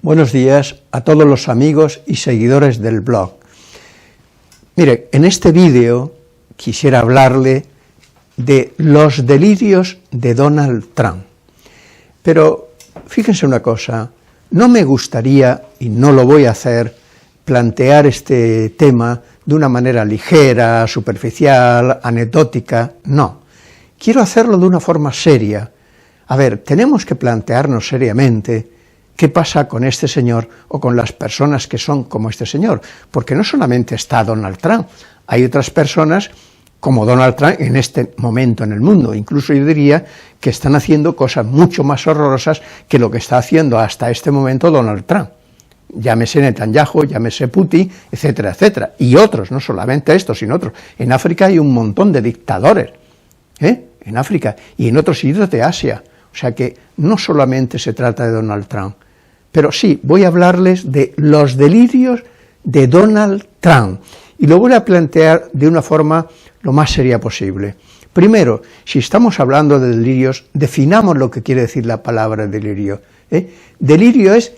Buenos días a todos los amigos y seguidores del blog. Mire, en este vídeo quisiera hablarle de los delirios de Donald Trump. Pero fíjense una cosa, no me gustaría, y no lo voy a hacer, plantear este tema de una manera ligera, superficial, anecdótica, no. Quiero hacerlo de una forma seria. A ver, tenemos que plantearnos seriamente qué pasa con este señor o con las personas que son como este señor, porque no solamente está Donald Trump, hay otras personas como Donald Trump en este momento en el mundo, incluso yo diría que están haciendo cosas mucho más horrorosas que lo que está haciendo hasta este momento Donald Trump. Llámese Netanyahu, llámese Putin, etcétera, etcétera, y otros, no solamente estos, sino otros. En África hay un montón de dictadores, en África, y en otros sitios de Asia, o sea que no solamente se trata de Donald Trump, pero sí, voy a hablarles de los delirios de Donald Trump, y lo voy a plantear de una forma lo más seria posible. Primero, si estamos hablando de delirios, definamos lo que quiere decir la palabra delirio. Delirio es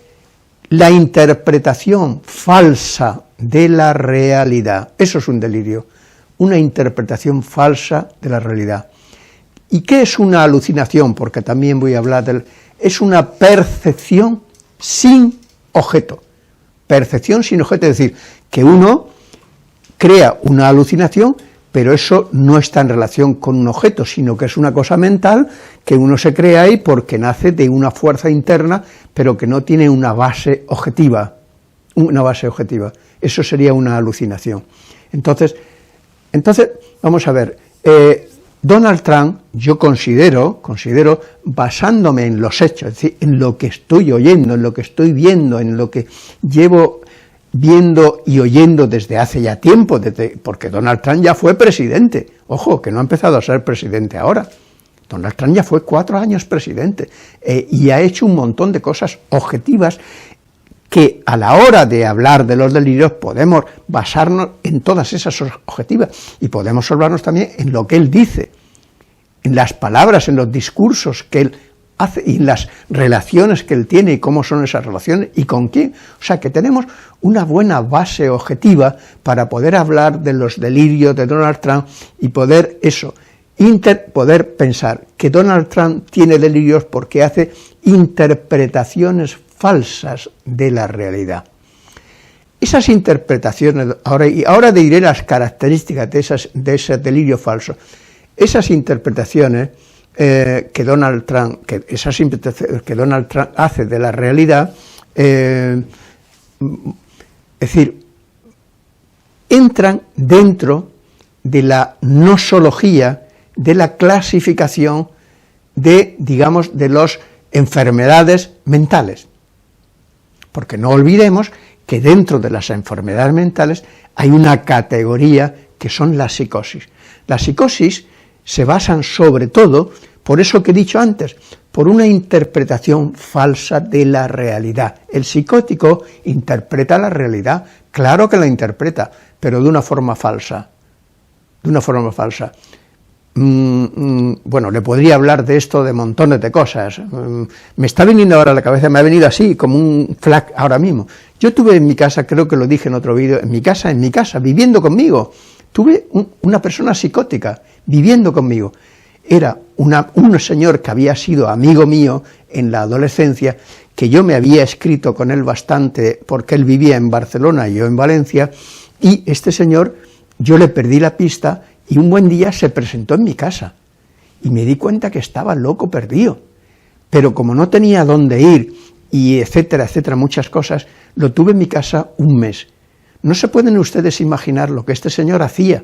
la interpretación falsa de la realidad, eso es un delirio, una interpretación falsa de la realidad. ¿Y qué es una alucinación? Porque también voy a hablar del... Es una percepción sin objeto, percepción sin objeto, es decir, que uno crea una alucinación, pero eso no está en relación con un objeto, sino que es una cosa mental que uno se crea ahí porque nace de una fuerza interna, pero que no tiene una base objetiva, eso sería una alucinación. Entonces vamos a ver, Donald Trump, yo considero, basándome en los hechos, es decir, en lo que estoy oyendo, en lo que estoy viendo, en lo que llevo viendo y oyendo desde hace ya tiempo, porque Donald Trump ya fue presidente, ojo, que no ha empezado a ser presidente ahora, Donald Trump ya fue 4 años presidente, y ha hecho un montón de cosas objetivas que a la hora de hablar de los delirios podemos basarnos en todas esas objetivas y podemos hablarnos también en lo que él dice, en las palabras, en los discursos que él hace y en las relaciones que él tiene y cómo son esas relaciones y con quién. O sea que tenemos una buena base objetiva para poder hablar de los delirios de Donald Trump y poder poder pensar que Donald Trump tiene delirios porque hace interpretaciones falsas de la realidad. Esas interpretaciones, ahora diré las características de ese delirio falso, esas interpretaciones que Donald Trump hace de la realidad, es decir, entran dentro de la nosología, de la clasificación de, digamos, de las enfermedades mentales. Porque no olvidemos que dentro de las enfermedades mentales hay una categoría que son las psicosis. Las psicosis se basan sobre todo, por eso que he dicho antes, por una interpretación falsa de la realidad. El psicótico interpreta la realidad, claro que la interpreta, pero de una forma falsa. Bueno, le podría hablar de esto de montones de cosas, me está viniendo ahora a la cabeza, me ha venido así, como un flash ahora mismo. Yo tuve en mi casa, creo que lo dije en otro vídeo, en mi casa, viviendo conmigo, tuve una persona psicótica viviendo conmigo. Era un señor que había sido amigo mío en la adolescencia, que yo me había escrito con él bastante, porque él vivía en Barcelona y yo en Valencia, y este señor, yo le perdí la pista, y un buen día se presentó en mi casa, y me di cuenta que estaba loco perdido, pero como no tenía dónde ir, y etcétera, muchas cosas, lo tuve en mi casa un mes. No se pueden ustedes imaginar lo que este señor hacía.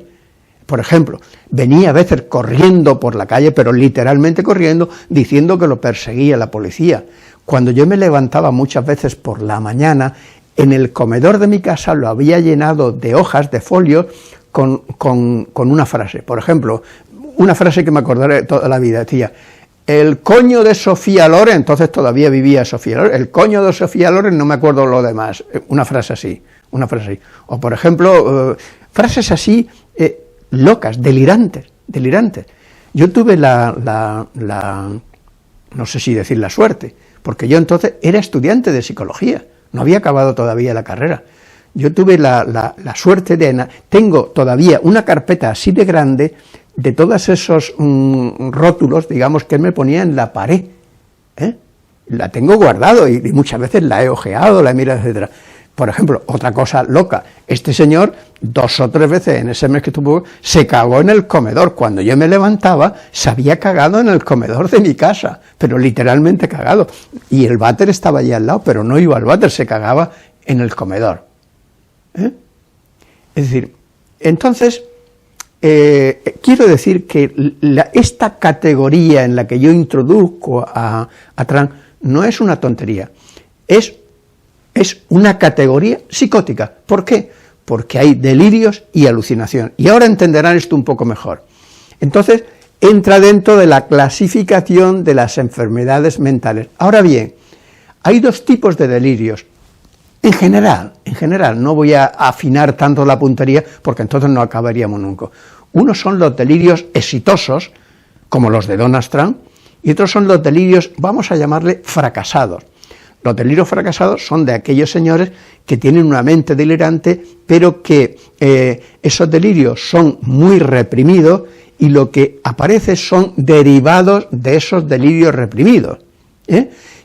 Por ejemplo, venía a veces corriendo por la calle, pero literalmente corriendo, diciendo que lo perseguía la policía. Cuando yo me levantaba muchas veces por la mañana, en el comedor de mi casa lo había llenado de hojas, de folios, con una frase. Por ejemplo, una frase que me acordaré toda la vida, decía, el coño de Sofía Loren, entonces todavía vivía Sofía Loren, el coño de Sofía Loren, no me acuerdo lo demás, una frase así. O por ejemplo, frases así, locas, delirantes. Yo tuve no sé si decir la suerte, porque yo entonces era estudiante de psicología, no había acabado todavía la carrera. Yo tuve la suerte tengo todavía una carpeta así de grande de todos esos rótulos, digamos, que él me ponía en la pared, La tengo guardado y muchas veces la he ojeado, la he mirado, etcétera. Por ejemplo, otra cosa loca, este señor 2 o 3 veces en ese mes que estuvo, se cagó en el comedor. Cuando yo me levantaba, se había cagado en el comedor de mi casa, pero literalmente cagado. Y el váter estaba allí al lado, pero no iba al váter, se cagaba en el comedor. Es decir, entonces, quiero decir que esta categoría en la que yo introduzco a Trump no es una tontería, es una categoría psicótica. ¿Por qué? Porque hay delirios y alucinación. Y ahora entenderán esto un poco mejor. Entonces, entra dentro de la clasificación de las enfermedades mentales. Ahora bien, hay 2 tipos de delirios. En general, no voy a afinar tanto la puntería, porque entonces no acabaríamos nunca. Unos son los delirios exitosos, como los de Donald Trump, y otros son los delirios, vamos a llamarle, fracasados. Los delirios fracasados son de aquellos señores que tienen una mente delirante, pero que esos delirios son muy reprimidos y lo que aparece son derivados de esos delirios reprimidos.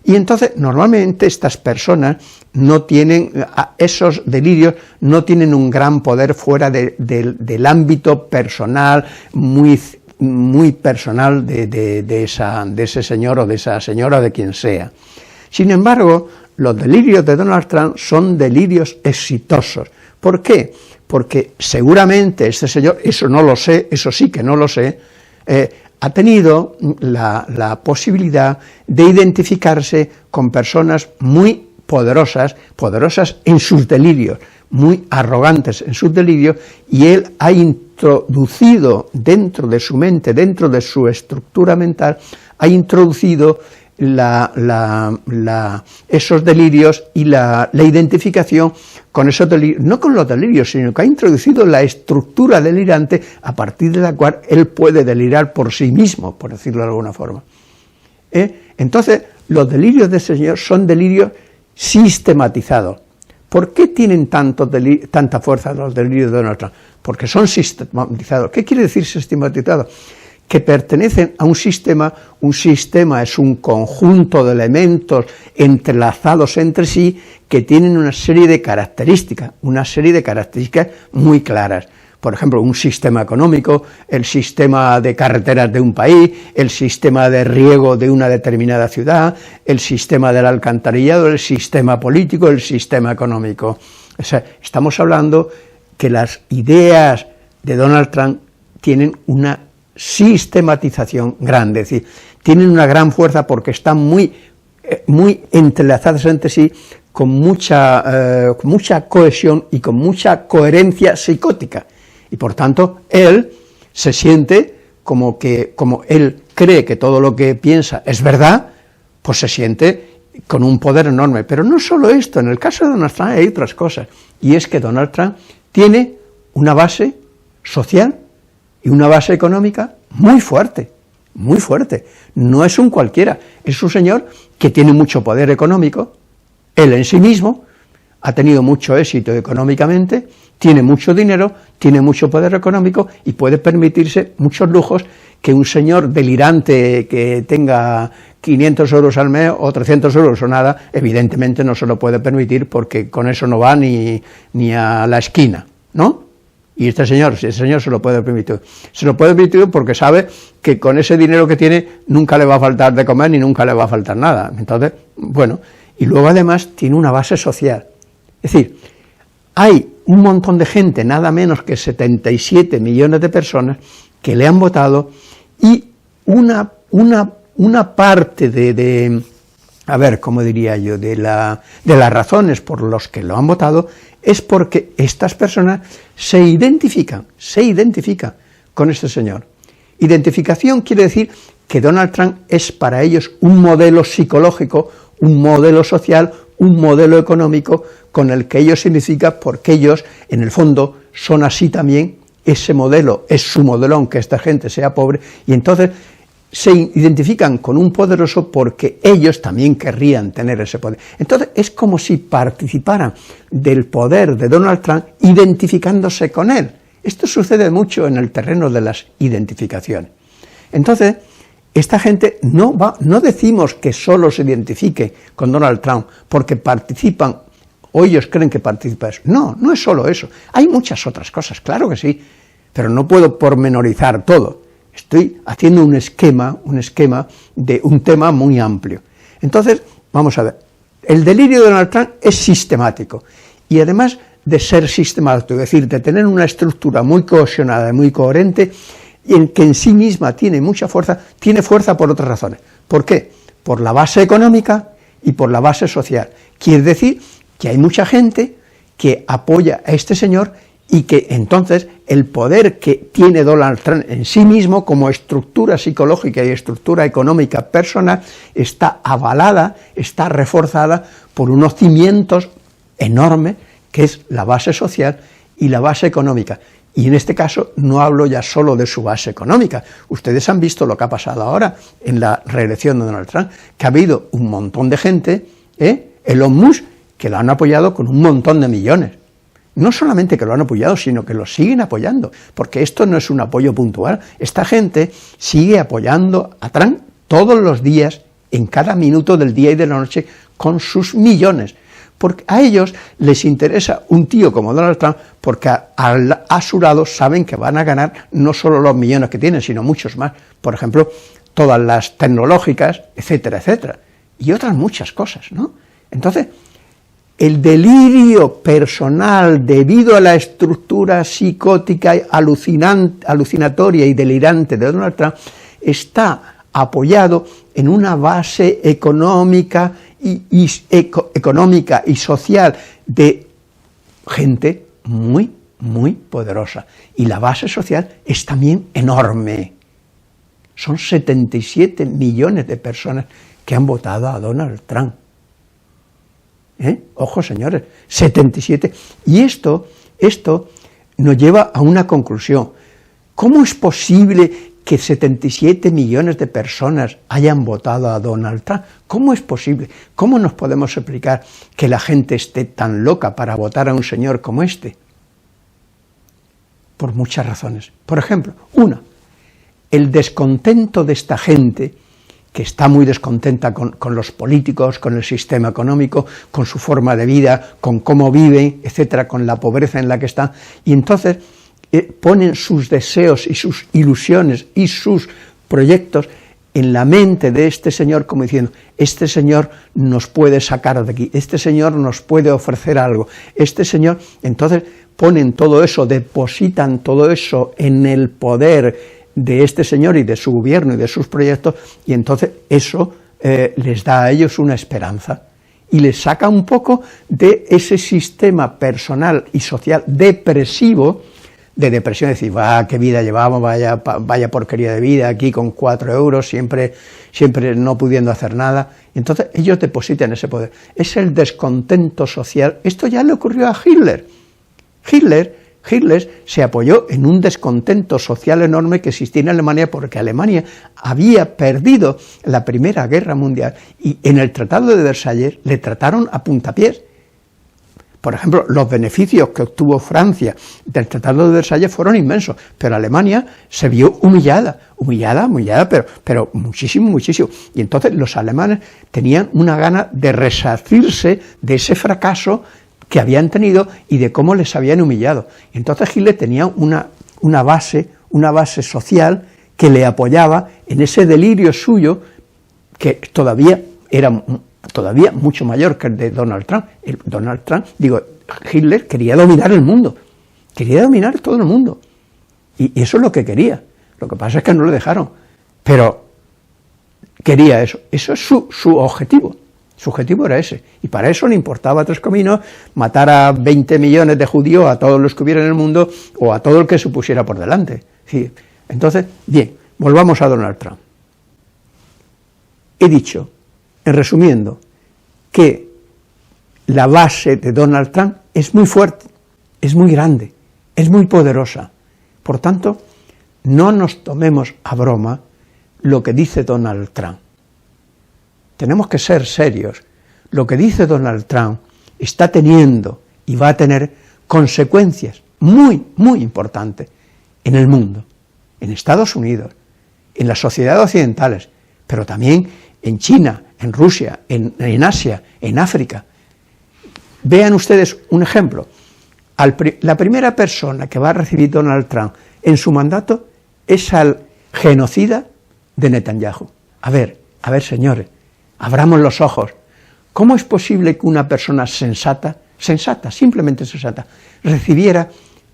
Y entonces, normalmente estas personas no tienen, esos delirios no tienen un gran poder fuera del ámbito personal, muy personal de ese señor o de esa señora o de quien sea. Sin embargo, los delirios de Donald Trump son delirios exitosos. ¿Por qué? Porque seguramente este señor, eso no lo sé, eso sí que no lo sé, ha tenido la posibilidad de identificarse con personas muy poderosas en sus delirios, muy arrogantes en sus delirios, y él ha introducido dentro de su mente, dentro de su estructura mental, ha introducido esos delirios y la identificación con esos delirios, no con los delirios, sino que ha introducido la estructura delirante a partir de la cual él puede delirar por sí mismo, por decirlo de alguna forma. Entonces, los delirios de ese señor son delirios sistematizados. ¿Por qué tienen tanta fuerza los delirios de Donald Trump? Porque son sistematizados. ¿Qué quiere decir sistematizados? Que pertenecen a un sistema es un conjunto de elementos entrelazados entre sí que tienen una serie de características muy claras. Por ejemplo, un sistema económico, el sistema de carreteras de un país, el sistema de riego de una determinada ciudad, el sistema del alcantarillado, el sistema político, el sistema económico. O sea, estamos hablando que las ideas de Donald Trump tienen una sistematización grande, es decir, tienen una gran fuerza porque están muy entrelazadas entre sí, con mucha cohesión y con mucha coherencia psicótica, y por tanto él se siente como él cree que todo lo que piensa es verdad, pues se siente con un poder enorme. Pero no solo esto, en el caso de Donald Trump hay otras cosas, y es que Donald Trump tiene una base social y una base económica muy fuerte, no es un cualquiera, es un señor que tiene mucho poder económico, él en sí mismo ha tenido mucho éxito económicamente, tiene mucho dinero, tiene mucho poder económico y puede permitirse muchos lujos que un señor delirante que tenga 500 euros al mes o 300 euros o nada, evidentemente no se lo puede permitir porque con eso no va ni a la esquina, ¿no? Y este señor se lo puede permitir. Se lo puede permitir porque sabe que con ese dinero que tiene nunca le va a faltar de comer ni nunca le va a faltar nada. Entonces, bueno, y luego además tiene una base social. Es decir, hay un montón de gente, nada menos que 77 millones de personas que le han votado, y una parte de a ver, ¿cómo diría yo?, de las razones por las que lo han votado, es porque estas personas se identifican con este señor. Identificación quiere decir que Donald Trump es para ellos un modelo psicológico, un modelo social, un modelo económico con el que ellos se identifican, porque ellos, en el fondo, son así también. Ese modelo es su modelo, aunque esta gente sea pobre, y entonces se identifican con un poderoso porque ellos también querrían tener ese poder. Entonces es como si participaran del poder de Donald Trump identificándose con él. Esto sucede mucho en el terreno de las identificaciones. Entonces, esta gente no decimos que solo se identifique con Donald Trump porque participan, o ellos creen que participan eso. No, no es solo eso. Hay muchas otras cosas, claro que sí, pero no puedo pormenorizar todo. Estoy haciendo un esquema de un tema muy amplio. Entonces, vamos a ver, el delirio de Donald Trump es sistemático, y además de ser sistemático, es decir, de tener una estructura muy cohesionada y muy coherente, y que en sí misma tiene mucha fuerza, tiene fuerza por otras razones. ¿Por qué? Por la base económica y por la base social. Quiere decir que hay mucha gente que apoya a este señor y que entonces el poder que tiene Donald Trump en sí mismo como estructura psicológica y estructura económica personal está avalada, está reforzada por unos cimientos enormes que es la base social y la base económica. Y en este caso no hablo ya solo de su base económica. Ustedes han visto lo que ha pasado ahora en la reelección de Donald Trump, que ha habido un montón de gente, Elon Musk, que lo han apoyado con un montón de millones. No solamente que lo han apoyado, sino que lo siguen apoyando, porque esto no es un apoyo puntual. Esta gente sigue apoyando a Trump todos los días, en cada minuto del día y de la noche, con sus millones. Porque a ellos les interesa un tío como Donald Trump, porque a su lado saben que van a ganar no solo los millones que tienen, sino muchos más. Por ejemplo, todas las tecnológicas, etcétera, etcétera, y otras muchas cosas, ¿no? Entonces, el delirio personal debido a la estructura psicótica alucinatoria y delirante de Donald Trump está apoyado en una base económica y social de gente muy, muy poderosa. Y la base social es también enorme. Son 77 millones de personas que han votado a Donald Trump. Ojo, señores, 77. Y esto nos lleva a una conclusión. ¿Cómo es posible que 77 millones de personas hayan votado a Donald Trump? ¿Cómo es posible? ¿Cómo nos podemos explicar que la gente esté tan loca para votar a un señor como este? Por muchas razones. Por ejemplo, una, el descontento de esta gente, que está muy descontenta con los políticos, con el sistema económico, con su forma de vida, con cómo viven, etcétera, con la pobreza en la que están, y entonces ponen sus deseos y sus ilusiones y sus proyectos en la mente de este señor, como diciendo, este señor nos puede sacar de aquí, este señor nos puede ofrecer algo, este señor, entonces ponen todo eso, depositan todo eso en el poder de este señor y de su gobierno y de sus proyectos, y entonces eso les da a ellos una esperanza y les saca un poco de ese sistema personal y social depresivo, de depresión, decir, qué vida llevamos, vaya porquería de vida, aquí con 4 euros, siempre no pudiendo hacer nada. Entonces ellos depositan ese poder. Es el descontento social. Esto ya le ocurrió a Hitler. Hitler se apoyó en un descontento social enorme que existía en Alemania, porque Alemania había perdido la Primera Guerra Mundial y en el Tratado de Versalles le trataron a puntapiés. Por ejemplo, los beneficios que obtuvo Francia del Tratado de Versalles fueron inmensos, pero Alemania se vio humillada, pero muchísimo. Y entonces los alemanes tenían una gana de resarcirse de ese fracaso que habían tenido y de cómo les habían humillado. Y entonces Hitler tenía una base social que le apoyaba en ese delirio suyo, que todavía era mucho mayor que el de Donald Trump. Hitler quería dominar el mundo, quería dominar todo el mundo, y eso es lo que quería. Lo que pasa es que no lo dejaron, pero quería eso es su objetivo. Su objetivo era ese, y para eso le importaba 3 cominos matar a 20 millones de judíos, a todos los que hubiera en el mundo, o a todo el que se pusiera por delante. Sí. Entonces, bien, volvamos a Donald Trump. He dicho, en resumiendo, que la base de Donald Trump es muy fuerte, es muy grande, es muy poderosa. Por tanto, no nos tomemos a broma lo que dice Donald Trump. Tenemos que ser serios. Lo que dice Donald Trump está teniendo y va a tener consecuencias muy, muy importantes en el mundo, en Estados Unidos, en las sociedades occidentales, pero también en China, en Rusia, en Asia, en África. Vean ustedes un ejemplo. La primera persona que va a recibir Donald Trump en su mandato es al genocida de Netanyahu. A ver, señores, abramos los ojos. ¿Cómo es posible que una persona sensata, simplemente sensata, recibiera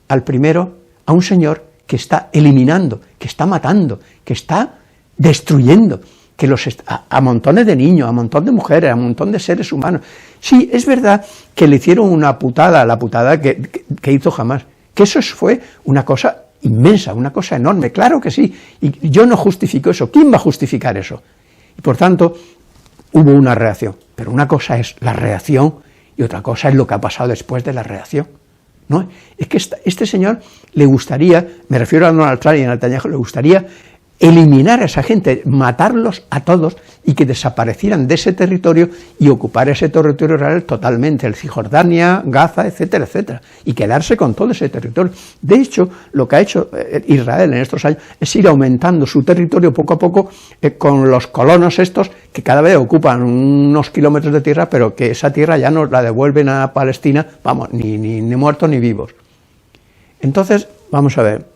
al primero, a un señor que está eliminando, que está matando, que está destruyendo, que a montones de niños, a montones de mujeres, a un montón de seres humanos? Sí, es verdad que le hicieron una putada, la putada que hizo Hamás, que eso fue una cosa inmensa, una cosa enorme, claro que sí, y yo no justifico eso. ¿Quién va a justificar eso? Y por tanto, hubo una reacción, pero una cosa es la reacción y otra cosa es lo que ha pasado después de la reacción, ¿no? Es que este señor le gustaría, me refiero a Donald Trump y a Netanyahu, le gustaría eliminar a esa gente, matarlos a todos y que desaparecieran de ese territorio y ocupar ese territorio real totalmente, el Cisjordania, Gaza, etcétera, etcétera, y quedarse con todo ese territorio. De hecho, lo que ha hecho Israel en estos años es ir aumentando su territorio poco a poco con los colonos estos que cada vez ocupan unos kilómetros de tierra, pero que esa tierra ya no la devuelven a Palestina, vamos, ni muertos ni vivos. Entonces, vamos a ver.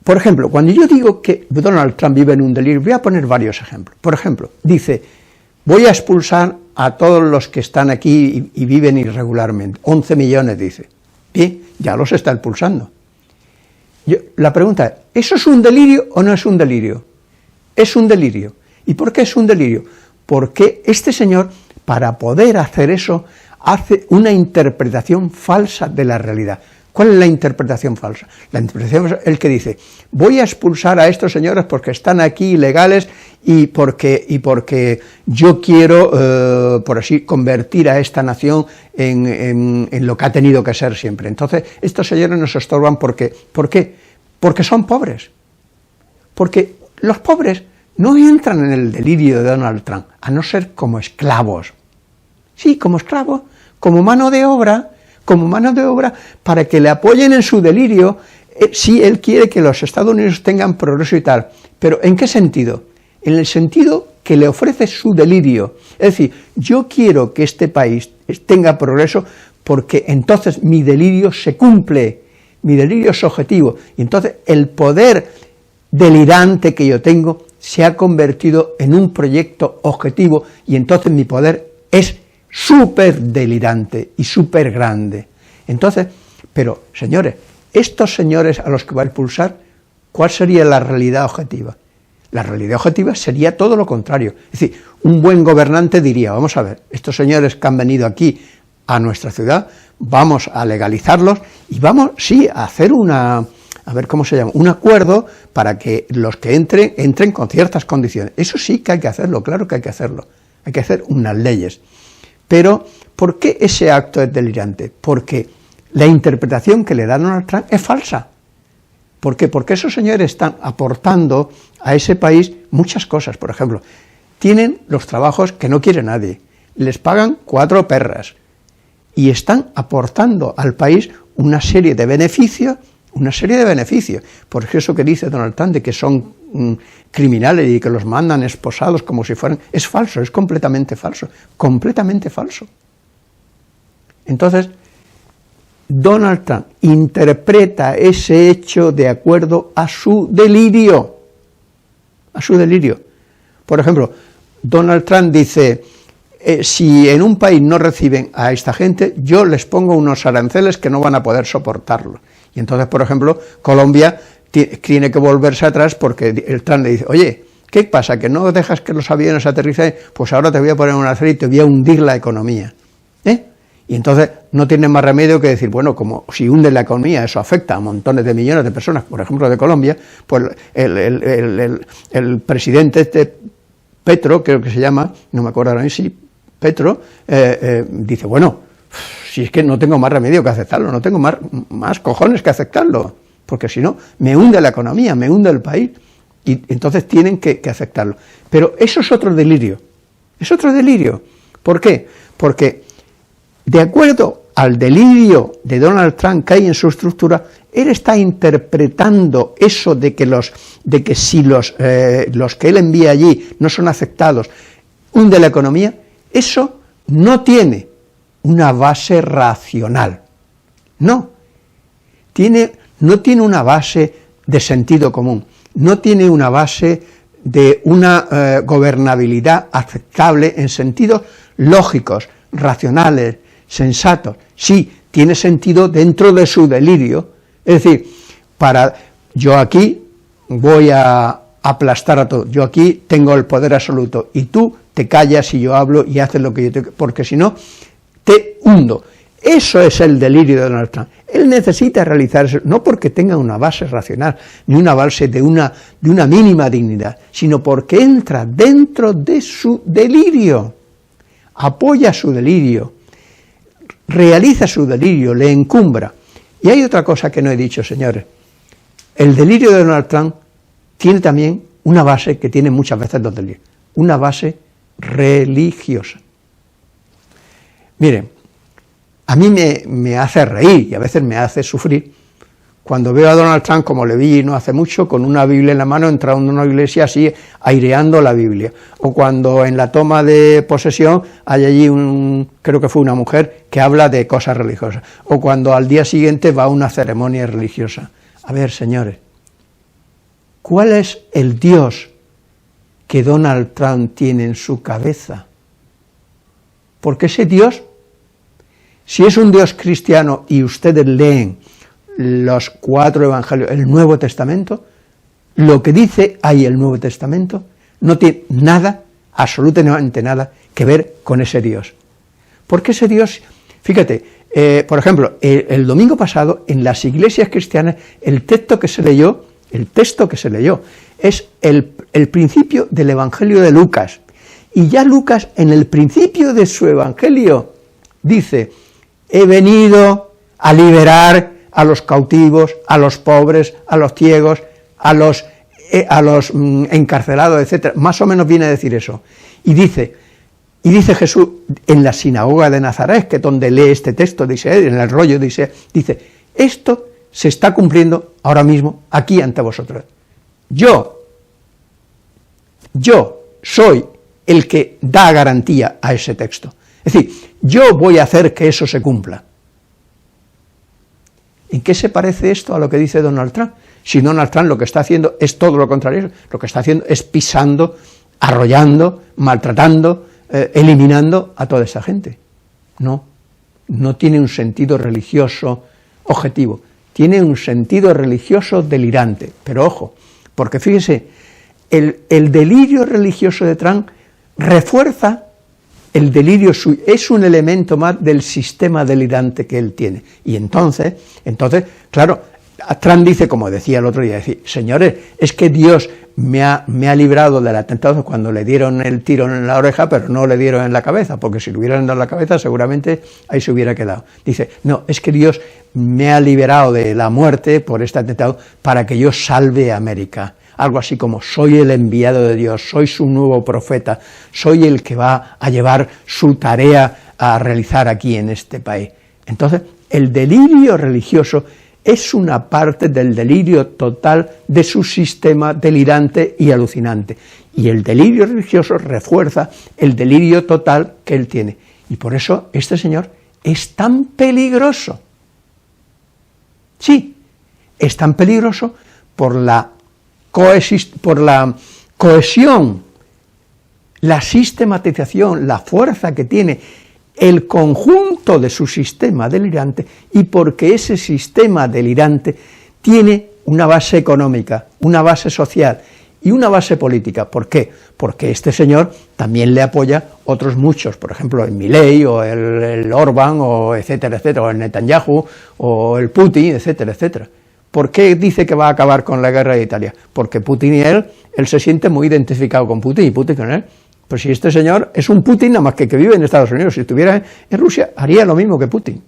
Por ejemplo, cuando yo digo que Donald Trump vive en un delirio, voy a poner varios ejemplos. Por ejemplo, dice, voy a expulsar a todos los que están aquí y viven irregularmente, 11 millones, dice. Y ya los está expulsando. La pregunta es, ¿eso es un delirio o no es un delirio? Es un delirio. ¿Y por qué es un delirio? Porque este señor, para poder hacer eso, hace una interpretación falsa de la realidad. ¿Cuál es la interpretación falsa? La interpretación es el que dice, voy a expulsar a estos señores porque están aquí ilegales y porque yo quiero, por así, convertir a esta nación en lo que ha tenido que ser siempre. Entonces, estos señores nos estorban porque, ¿por qué? Porque son pobres. Porque los pobres no entran en el delirio de Donald Trump, a no ser como esclavos. Sí, como esclavos, como mano de obra, para que le apoyen en su delirio, si él quiere que los Estados Unidos tengan progreso y tal. Pero ¿en qué sentido? En el sentido que le ofrece su delirio. Es decir, yo quiero que este país tenga progreso porque entonces mi delirio se cumple, mi delirio es objetivo. Y entonces el poder delirante que yo tengo se ha convertido en un proyecto objetivo y entonces mi poder es súper delirante y súper grande. Entonces, pero señores, estos señores a los que va a expulsar, ¿cuál sería la realidad objetiva? La realidad objetiva sería todo lo contrario. Es decir, un buen gobernante diría, vamos a ver, estos señores que han venido aquí a nuestra ciudad, vamos a legalizarlos y vamos, sí, a hacer un acuerdo para que los que entren con ciertas condiciones. Eso sí que hay que hacerlo, claro que hay que hacerlo. Hay que hacer unas leyes. Pero, ¿por qué ese acto es delirante? Porque la interpretación que le da Donald Trump es falsa. ¿Por qué? Porque esos señores están aportando a ese país muchas cosas. Por ejemplo, tienen los trabajos que no quiere nadie, les pagan 4 perras y están aportando al país una serie de beneficios. Por eso que dice Donald Trump de que son criminales y que los mandan esposados como si fueran, es falso, es completamente falso. Entonces, Donald Trump interpreta ese hecho de acuerdo a su delirio. Por ejemplo, Donald Trump dice, si en un país no reciben a esta gente, yo les pongo unos aranceles que no van a poder soportarlo. Y entonces, por ejemplo, Colombia tiene que volverse atrás porque el Trump le dice, oye, ¿qué pasa? ¿Que no dejas que los aviones aterricen? Pues ahora te voy a poner un arancel y te voy a hundir la economía. Y entonces no tiene más remedio que decir, bueno, como si hunde la economía, eso afecta a montones de millones de personas, por ejemplo de Colombia, pues el presidente Petro, creo que se llama, no me acuerdo ahora mismo, sí, Petro, dice, bueno, si es que no tengo más remedio que aceptarlo, no tengo más cojones que aceptarlo, porque si no, me hunde la economía, me hunde el país, y entonces tienen que aceptarlo. Pero eso es otro delirio, es otro delirio. ¿Por qué? Porque de acuerdo al delirio de Donald Trump que hay en su estructura, él está interpretando eso de que si los que él envía allí no son aceptados, hunde la economía, eso no tiene una base racional, no tiene una base de sentido común, no tiene una base de una gobernabilidad aceptable en sentidos lógicos, racionales, sensatos. Sí, tiene sentido dentro de su delirio, es decir, yo aquí voy a aplastar a todo, yo aquí tengo el poder absoluto, y tú te callas y yo hablo y haces lo que yo te... porque si no, te hundo. Eso es el delirio de Donald Trump. Él necesita realizar eso, no porque tenga una base racional, ni una base de una mínima dignidad, sino porque entra dentro de su delirio, apoya su delirio, realiza su delirio, le encumbra. Y hay otra cosa que no he dicho, señores. El delirio de Donald Trump tiene también una base que tiene muchas veces los delirios, una base religiosa. Miren, a mí me hace reír y a veces me hace sufrir cuando veo a Donald Trump, como le vi no hace mucho, con una Biblia en la mano, entrando en una iglesia así, aireando la Biblia, o cuando en la toma de posesión hay allí creo que fue una mujer, que habla de cosas religiosas, o cuando al día siguiente va a una ceremonia religiosa. A ver, señores, ¿cuál es el Dios que Donald Trump tiene en su cabeza? Porque ese Dios, si es un Dios cristiano y ustedes leen los 4 evangelios, el Nuevo Testamento, lo que dice ahí el Nuevo Testamento no tiene nada, absolutamente nada, que ver con ese Dios. Porque ese Dios, fíjate, por ejemplo, el domingo pasado en las iglesias cristianas el texto que se leyó es el principio del Evangelio de Lucas, y ya Lucas en el principio de su Evangelio dice: he venido a liberar a los cautivos, a los pobres, a los ciegos, a los encarcelados, etcétera. Más o menos viene a decir eso. Y dice Jesús en la sinagoga de Nazaret, que es donde lee este texto, dice, en el rollo dice, esto se está cumpliendo ahora mismo aquí ante vosotros. Yo soy el que da garantía a ese texto. Es decir, yo voy a hacer que eso se cumpla. ¿En qué se parece esto a lo que dice Donald Trump? Si Donald Trump lo que está haciendo es todo lo contrario, lo que está haciendo es pisando, arrollando, maltratando, eliminando a toda esa gente. No tiene un sentido religioso objetivo, tiene un sentido religioso delirante. Pero ojo, porque fíjese, el delirio religioso de Trump refuerza el delirio suyo, es un elemento más del sistema delirante que él tiene. Y entonces, claro, Trump dice, como decía el otro día, señores, es que Dios me ha librado del atentado cuando le dieron el tiro en la oreja, pero no le dieron en la cabeza, porque si le hubieran dado en la cabeza seguramente ahí se hubiera quedado. Dice, no, es que Dios me ha liberado de la muerte por este atentado para que yo salve a América. Algo así como, soy el enviado de Dios, soy su nuevo profeta, soy el que va a llevar su tarea a realizar aquí en este país. Entonces, el delirio religioso es una parte del delirio total de su sistema delirante y alucinante. Y el delirio religioso refuerza el delirio total que él tiene. Y por eso este señor es tan peligroso. Sí, es tan peligroso por la cohesión, la sistematización, la fuerza que tiene el conjunto de su sistema delirante, y porque ese sistema delirante tiene una base económica, una base social y una base política. ¿Por qué? Porque este señor también le apoya otros muchos, por ejemplo el Milei o el Orbán, o etcétera, etcétera, o el Netanyahu o el Putin, etcétera, etcétera. ¿Por qué dice que va a acabar con la guerra de Italia? Porque Putin y él se siente muy identificado con Putin y Putin con él. Pues si este señor es un Putin, nada más que vive en Estados Unidos, si estuviera en Rusia, haría lo mismo que Putin.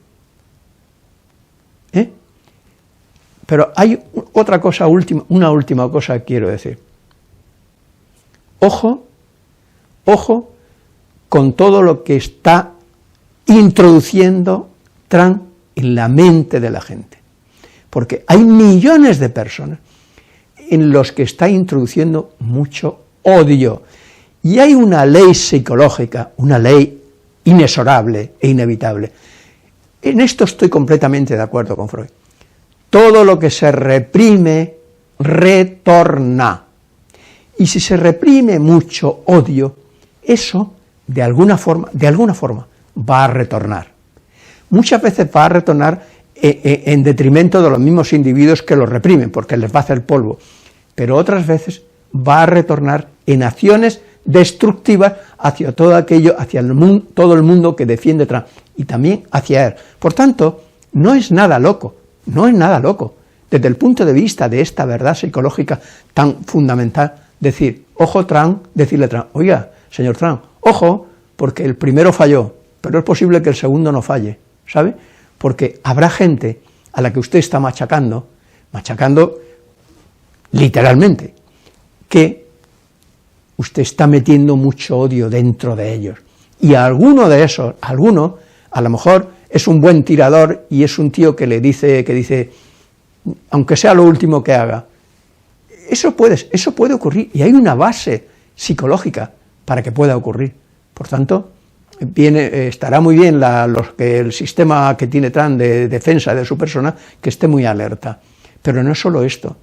Pero hay otra cosa última, una última cosa que quiero decir. Ojo con todo lo que está introduciendo Trump en la mente de la gente, porque hay millones de personas en los que está introduciendo mucho odio, y hay una ley psicológica, una ley inexorable e inevitable. En esto estoy completamente de acuerdo con Freud. Todo lo que se reprime, retorna. Y si se reprime mucho odio, eso de alguna forma va a retornar. Muchas veces va a retornar en detrimento de los mismos individuos que lo reprimen, porque les va a hacer polvo, pero otras veces va a retornar en acciones destructivas hacia todo aquello, hacia todo el mundo que defiende Trump, y también hacia él. Por tanto, no es nada loco, desde el punto de vista de esta verdad psicológica tan fundamental, decirle a Trump, oiga, señor Trump, ojo, porque el primero falló, pero es posible que el segundo no falle, ¿sabe? Porque habrá gente a la que usted está machacando literalmente, que usted está metiendo mucho odio dentro de ellos, y alguno a lo mejor es un buen tirador y es un tío que dice, aunque sea lo último que haga. Eso puede ocurrir, y hay una base psicológica para que pueda ocurrir. Por tanto, estará muy bien el sistema que tiene Trump de defensa de su persona, que esté muy alerta. Pero no es solo esto,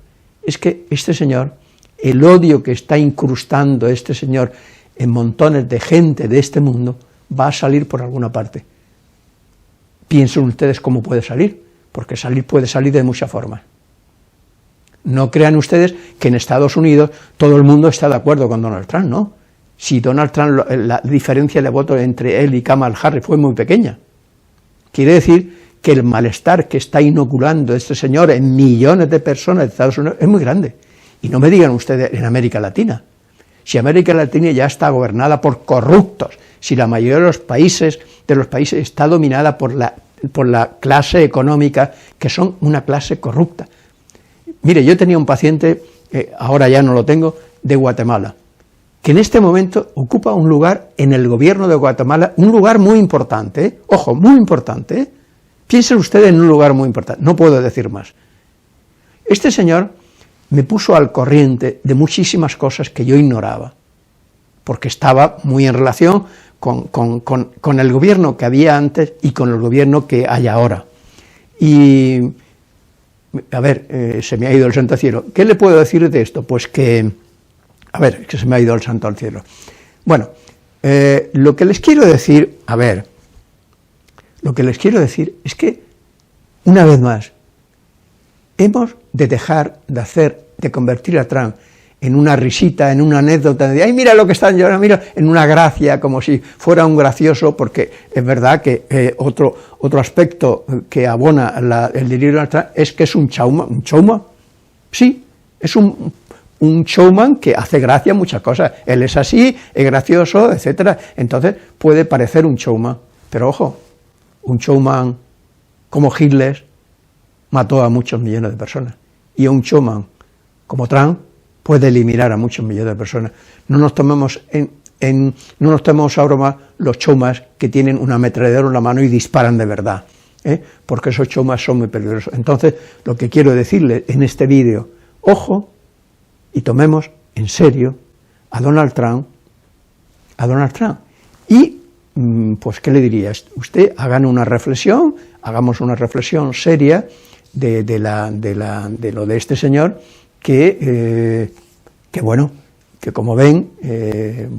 es que este señor, el odio que está incrustando este señor en montones de gente de este mundo, va a salir por alguna parte. Piensen ustedes cómo puede salir, porque puede salir de muchas formas. No crean ustedes que en Estados Unidos todo el mundo está de acuerdo con Donald Trump, ¿no? Si Donald Trump, la diferencia de votos entre él y Kamala Harris fue muy pequeña. Quiere decir que el malestar que está inoculando este señor en millones de personas de Estados Unidos es muy grande. Y no me digan ustedes en América Latina. Si América Latina ya está gobernada por corruptos, si la mayoría de los países está dominada por la clase económica, que son una clase corrupta. Mire, yo tenía un paciente, ahora ya no lo tengo, de Guatemala, que en este momento ocupa un lugar en el gobierno de Guatemala, un lugar muy importante, ojo, muy importante, piensen ustedes en un lugar muy importante, no puedo decir más. Este señor me puso al corriente de muchísimas cosas que yo ignoraba, porque estaba muy en relación con el gobierno que había antes y con el gobierno que hay ahora. Y, a ver, se me ha ido el santo al cielo. ¿Qué le puedo decir de esto? Pues que, que se me ha ido el santo al cielo. Bueno, lo que les quiero decir, es que, una vez más, hemos de dejar de convertir a Trump en una risita, en una anécdota, de ¡ay, mira lo que están llorando!, mira, en una gracia, como si fuera un gracioso, porque es verdad que otro aspecto que abona el delirio de Trump es que es un showman, sí, es un showman que hace gracia a muchas cosas, él es así, es gracioso, etcétera, entonces puede parecer un showman, pero ojo, un showman como Hitler mató a muchos millones de personas, y un showman como Trump puede eliminar a muchos millones de personas. No nos tomemos a broma los showmans que tienen una ametralladora en la mano y disparan de verdad, porque esos showmans son muy peligrosos. Entonces, lo que quiero decirles en este vídeo, ojo, y tomemos en serio a Donald Trump, y, pues, ¿qué le diría? Usted hagamos una reflexión seria de lo de este señor, que como ven,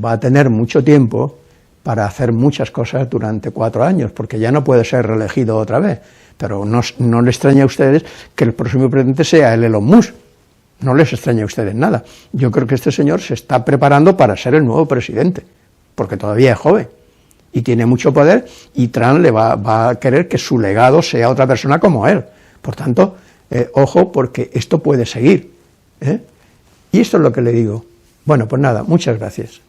va a tener mucho tiempo para hacer muchas cosas durante 4 años, porque ya no puede ser reelegido otra vez, pero no les extraña a ustedes que el próximo presidente sea el Elon Musk, no les extraña a ustedes nada. Yo creo que este señor se está preparando para ser el nuevo presidente, porque todavía es joven, y tiene mucho poder, y Trump le va a querer que su legado sea otra persona como él. Por tanto, ojo, porque esto puede seguir, Y esto es lo que le digo. Bueno, pues nada, muchas gracias.